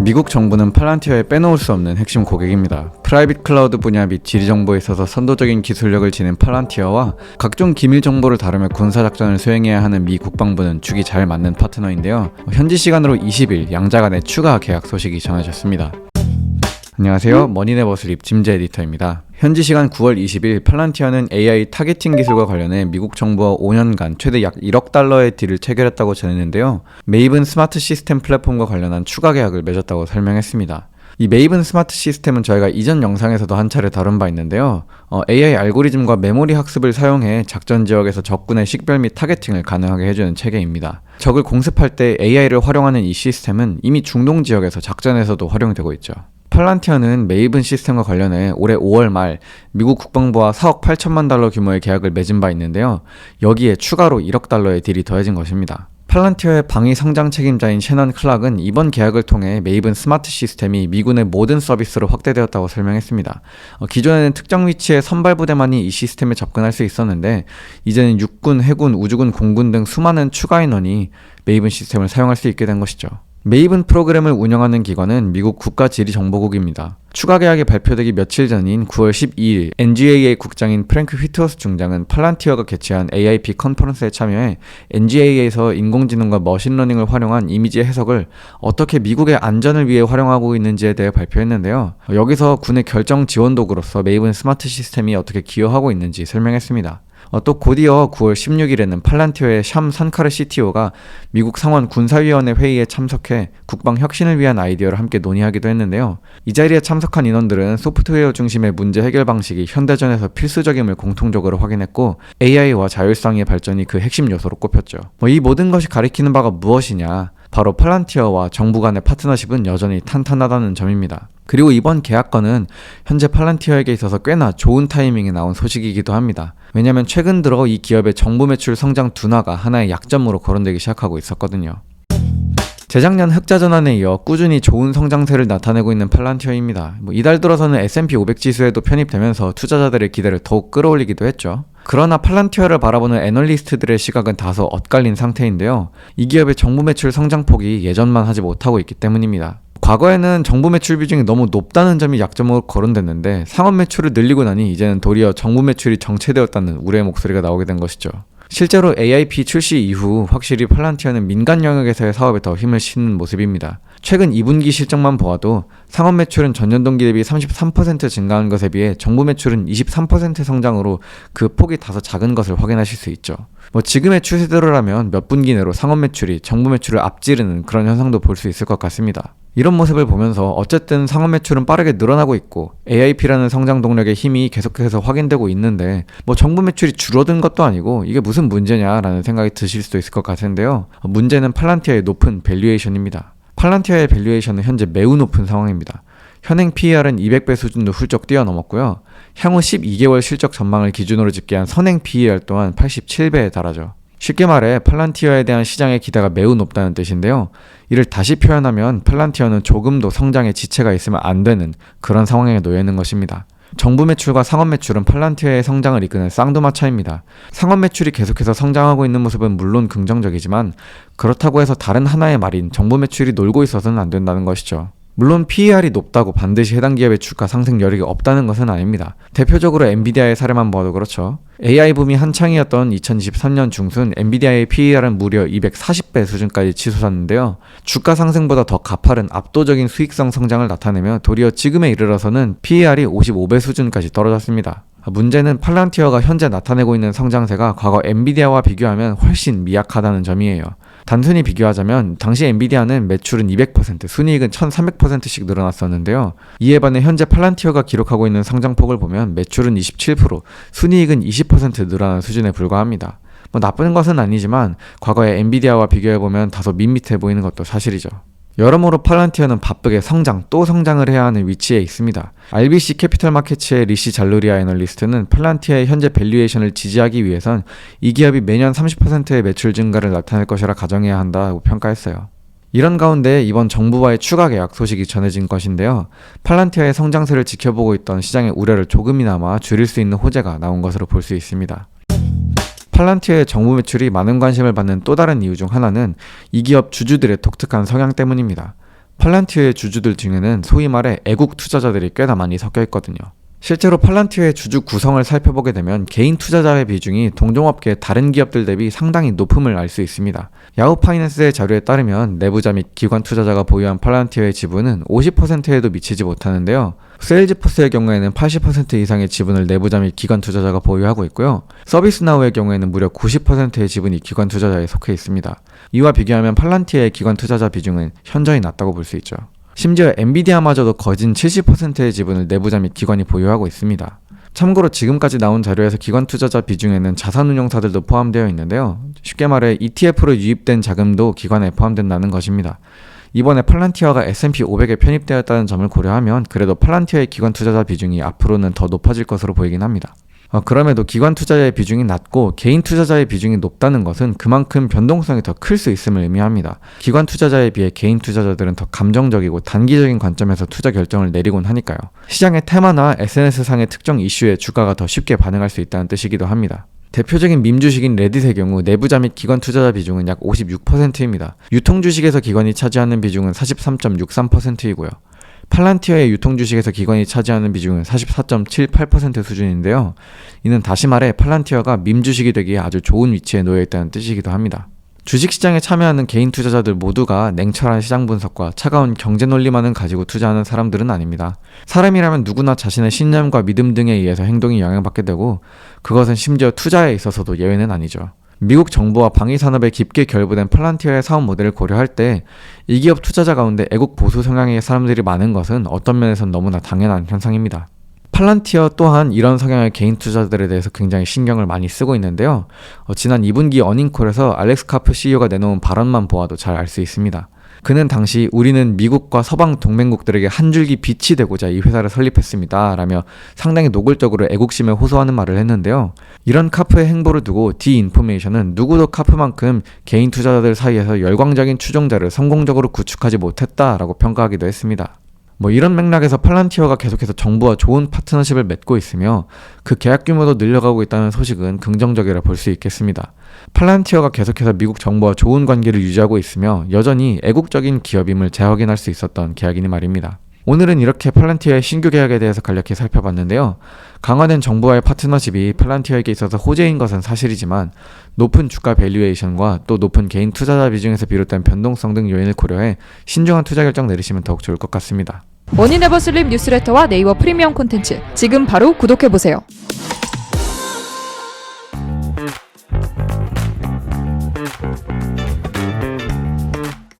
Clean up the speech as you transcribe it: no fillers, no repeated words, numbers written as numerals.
미국 정부는 팔란티어에 빼놓을 수 없는 핵심 고객입니다. 프라이빗 클라우드 분야 및 지리 정보에 있어서 선도적인 기술력을 지닌 팔란티어와 각종 기밀 정보를 다루며 군사작전을 수행해야 하는 미 국방부는 죽이 잘 맞는 파트너인데요. 현지 시간으로 20일 양자 간의 추가 계약 소식이 전해졌습니다. 안녕하세요. 머니네버슬 짐재 에디터입니다. 현지 시간 9월 20일 팔란티어는 AI 타겟팅 기술과 관련해 미국 정부와 5년간 최대 약 1억 달러의 딜을 체결했다고 전했는데요. 메이븐 스마트 시스템 플랫폼과 관련한 추가 계약을 맺었다고 설명했습니다. 이 메이븐 스마트 시스템은 저희가 이전 영상에서도 한 차례 다룬 바 있는데요. AI 알고리즘과 메모리 학습을 사용해 작전 지역에서 적군의 식별 및 타겟팅을 가능하게 해주는 체계입니다. 적을 공습할 때 AI를 활용하는 이 시스템은 이미 중동 지역에서 작전에서도 활용되고 있죠. 팔란티어는 메이븐 시스템과 관련해 올해 5월 말 미국 국방부와 4억 8천만 달러 규모의 계약을 맺은 바 있는데요. 여기에 추가로 1억 달러의 딜이 더해진 것입니다. 팔란티어의 방위 성장 책임자인 셰넌 클락은 이번 계약을 통해 메이븐 스마트 시스템이 미군의 모든 서비스로 확대되었다고 설명했습니다. 기존에는 특정 위치의 선발부대만이 이 시스템에 접근할 수 있었는데 이제는 육군, 해군, 우주군, 공군 등 수많은 추가 인원이 메이븐 시스템을 사용할 수 있게 된 것이죠. 메이븐 프로그램을 운영하는 기관은 미국 국가지리정보국입니다. 추가 계약이 발표되기 며칠 전인 9월 12일 NGAA 국장인 프랭크 휘트워스 중장은 팔란티어가 개최한 AIP 컨퍼런스에 참여해 NGAA에서 인공지능과 머신러닝을 활용한 이미지 해석을 어떻게 미국의 안전을 위해 활용하고 있는지에 대해 발표했는데요. 여기서 군의 결정 지원도구로서 메이븐 스마트 시스템이 어떻게 기여하고 있는지 설명했습니다. 또 곧이어 9월 16일에는 팔란티어의 샴 산카르 CTO가 미국 상원 군사위원회 회의에 참석해 국방 혁신을 위한 아이디어를 함께 논의하기도 했는데요. 이 자리에 참석한 인원들은 소프트웨어 중심의 문제 해결 방식이 현대전에서 필수적임을 공통적으로 확인했고 AI와 자율성의 발전이 그 핵심 요소로 꼽혔죠. 이 모든 것이 가리키는 바가 무엇이냐? 바로 팔란티어와 정부 간의 파트너십은 여전히 탄탄하다는 점입니다. 그리고 이번 계약건은 현재 팔란티어에게 있어서 꽤나 좋은 타이밍에 나온 소식이기도 합니다. 왜냐하면 최근 들어 이 기업의 정부 매출 성장 둔화가 하나의 약점으로 거론되기 시작하고 있었거든요. 재작년 흑자 전환에 이어 꾸준히 좋은 성장세를 나타내고 있는 팔란티어입니다. 이달 들어서는 S&P 500 지수에도 편입되면서 투자자들의 기대를 더욱 끌어올리기도 했죠. 그러나 팔란티어를 바라보는 애널리스트들의 시각은 다소 엇갈린 상태인데요. 이 기업의 정부 매출 성장폭이 예전만 하지 못하고 있기 때문입니다. 과거에는 정부 매출 비중이 너무 높다는 점이 약점으로 거론됐는데 상업 매출을 늘리고 나니 이제는 도리어 정부 매출이 정체되었다는 우려의 목소리가 나오게 된 것이죠. 실제로 AIP 출시 이후 확실히 팔란티어는 민간 영역에서의 사업에 더 힘을 싣는 모습입니다. 최근 2분기 실적만 보아도 상업 매출은 전년 동기 대비 33% 증가한 것에 비해 정부 매출은 23% 성장으로 그 폭이 다소 작은 것을 확인하실 수 있죠. 지금의 추세대로라면 몇 분기 내로 상업 매출이 정부 매출을 앞지르는 그런 현상도 볼 수 있을 것 같습니다. 이런 모습을 보면서 어쨌든 상업 매출은 빠르게 늘어나고 있고 AIP라는 성장 동력의 힘이 계속해서 확인되고 있는데 정부 매출이 줄어든 것도 아니고 이게 무슨 문제냐라는 생각이 드실 수도 있을 것 같은데요. 문제는 팔란티어의 높은 밸류에이션입니다. 팔란티어의 밸류에이션은 현재 매우 높은 상황입니다. 현행 PER은 200배 수준도 훌쩍 뛰어넘었고요. 향후 12개월 실적 전망을 기준으로 집계한 선행 PER 또한 87배에 달하죠. 쉽게 말해 팔란티어에 대한 시장의 기대가 매우 높다는 뜻인데요. 이를 다시 표현하면 팔란티어는 조금도 성장에 지체가 있으면 안 되는 그런 상황에 놓여 있는 것입니다. 정부 매출과 상업 매출은 팔란티어의 성장을 이끄는 쌍두마차입니다. 상업 매출이 계속해서 성장하고 있는 모습은 물론 긍정적이지만 그렇다고 해서 다른 하나의 말인 정부 매출이 놀고 있어서는 안 된다는 것이죠. 물론 PER이 높다고 반드시 해당 기업의 주가 상승 여력이 없다는 것은 아닙니다. 대표적으로 엔비디아의 사례만 보아도 그렇죠. AI 붐이 한창이었던 2023년 중순 엔비디아의 PER은 무려 240배 수준까지 치솟았는데요. 주가 상승보다 더 가파른 압도적인 수익성 성장을 나타내며 도리어 지금에 이르러서는 PER이 55배 수준까지 떨어졌습니다. 문제는 팔란티어가 현재 나타내고 있는 성장세가 과거 엔비디아와 비교하면 훨씬 미약하다는 점이에요. 단순히 비교하자면 당시 엔비디아는 매출은 200%, 순이익은 1300%씩 늘어났었는데요. 이에 반해 현재 팔란티어가 기록하고 있는 성장폭을 보면 매출은 27%, 순이익은 20% 늘어난 수준에 불과합니다. 나쁜 것은 아니지만 과거의 엔비디아와 비교해보면 다소 밋밋해 보이는 것도 사실이죠. 여러모로 팔란티어는 바쁘게 또 성장을 해야 하는 위치에 있습니다. RBC 캐피털 마켓츠의 리시 잘루리아 애널리스트는 팔란티어의 현재 밸류에이션을 지지하기 위해선 이 기업이 매년 30%의 매출 증가를 나타낼 것이라 가정해야 한다고 평가했어요. 이런 가운데 이번 정부와의 추가 계약 소식이 전해진 것인데요. 팔란티어의 성장세를 지켜보고 있던 시장의 우려를 조금이나마 줄일 수 있는 호재가 나온 것으로 볼 수 있습니다. 팔란티어의 정부 매출이 많은 관심을 받는 또 다른 이유 중 하나는 이 기업 주주들의 독특한 성향 때문입니다. 팔란티어의 주주들 중에는 소위 말해 애국 투자자들이 꽤나 많이 섞여 있거든요. 실제로 팔란티어의 주주 구성을 살펴보게 되면 개인 투자자의 비중이 동종업계 다른 기업들 대비 상당히 높음을 알 수 있습니다. 야후 파이낸스의 자료에 따르면 내부자 및 기관 투자자가 보유한 팔란티어의 지분은 50%에도 미치지 못하는데요. 세일즈포스의 경우에는 80% 이상의 지분을 내부자 및 기관 투자자가 보유하고 있고요. 서비스나우의 경우에는 무려 90%의 지분이 기관 투자자에 속해 있습니다. 이와 비교하면 팔란티어의 기관 투자자 비중은 현저히 낮다고 볼 수 있죠. 심지어 엔비디아마저도 거진 70%의 지분을 내부자 및 기관이 보유하고 있습니다. 참고로 지금까지 나온 자료에서 기관 투자자 비중에는 자산운용사들도 포함되어 있는데요. 쉽게 말해 ETF로 유입된 자금도 기관에 포함된다는 것입니다. 이번에 팔란티어가 S&P 500에 편입되었다는 점을 고려하면 그래도 팔란티어의 기관 투자자 비중이 앞으로는 더 높아질 것으로 보이긴 합니다. 그럼에도 기관 투자자의 비중이 낮고 개인 투자자의 비중이 높다는 것은 그만큼 변동성이 더 클 수 있음을 의미합니다. 기관 투자자에 비해 개인 투자자들은 더 감정적이고 단기적인 관점에서 투자 결정을 내리곤 하니까요. 시장의 테마나 SNS상의 특정 이슈에 주가가 더 쉽게 반응할 수 있다는 뜻이기도 합니다. 대표적인 밈 주식인 레딧의 경우 내부자 및 기관 투자자 비중은 약 56%입니다. 유통 주식에서 기관이 차지하는 비중은 43.63%이고요. 팔란티어의 유통 주식에서 기관이 차지하는 비중은 44.78% 수준인데요. 이는 다시 말해 팔란티어가 밈 주식이 되기에 아주 좋은 위치에 놓여 있다는 뜻이기도 합니다. 주식시장에 참여하는 개인 투자자들 모두가 냉철한 시장 분석과 차가운 경제 논리만을 가지고 투자하는 사람들은 아닙니다. 사람이라면 누구나 자신의 신념과 믿음 등에 의해서 행동이 영향받게 되고 그것은 심지어 투자에 있어서도 예외는 아니죠. 미국 정부와 방위산업에 깊게 결부된 팔란티어의 사업 모델을 고려할 때 이 기업 투자자 가운데 애국 보수 성향의 사람들이 많은 것은 어떤 면에선 너무나 당연한 현상입니다. 팔란티어 또한 이런 성향의 개인 투자자들에 대해서 굉장히 신경을 많이 쓰고 있는데요. 지난 2분기 어닝콜에서 알렉스 카프 CEO가 내놓은 발언만 보아도 잘 알 수 있습니다. 그는 당시 우리는 미국과 서방 동맹국들에게 한 줄기 빛이 되고자 이 회사를 설립했습니다 라며 상당히 노골적으로 애국심에 호소하는 말을 했는데요. 이런 카프의 행보를 두고 디인포메이션은 누구도 카프만큼 개인 투자자들 사이에서 열광적인 추종자를 성공적으로 구축하지 못했다라고 평가하기도 했습니다. 이런 맥락에서 팔란티어가 계속해서 정부와 좋은 파트너십을 맺고 있으며 그 계약 규모도 늘려가고 있다는 소식은 긍정적이라 볼 수 있겠습니다. 팔란티어가 계속해서 미국 정부와 좋은 관계를 유지하고 있으며 여전히 애국적인 기업임을 재확인할 수 있었던 계약이니 말입니다. 오늘은 이렇게 팔란티어의 신규 계약에 대해서 간략히 살펴봤는데요. 강화된 정부와의 파트너십이 팔란티어에게 있어서 호재인 것은 사실이지만 높은 주가 밸류에이션과 또 높은 개인 투자자 비중에서 비롯된 변동성 등 요인을 고려해 신중한 투자 결정 내리시면 더욱 좋을 것 같습니다. 머니네버슬립 뉴스레터와 네이버 프리미엄 콘텐츠 지금 바로 구독해보세요.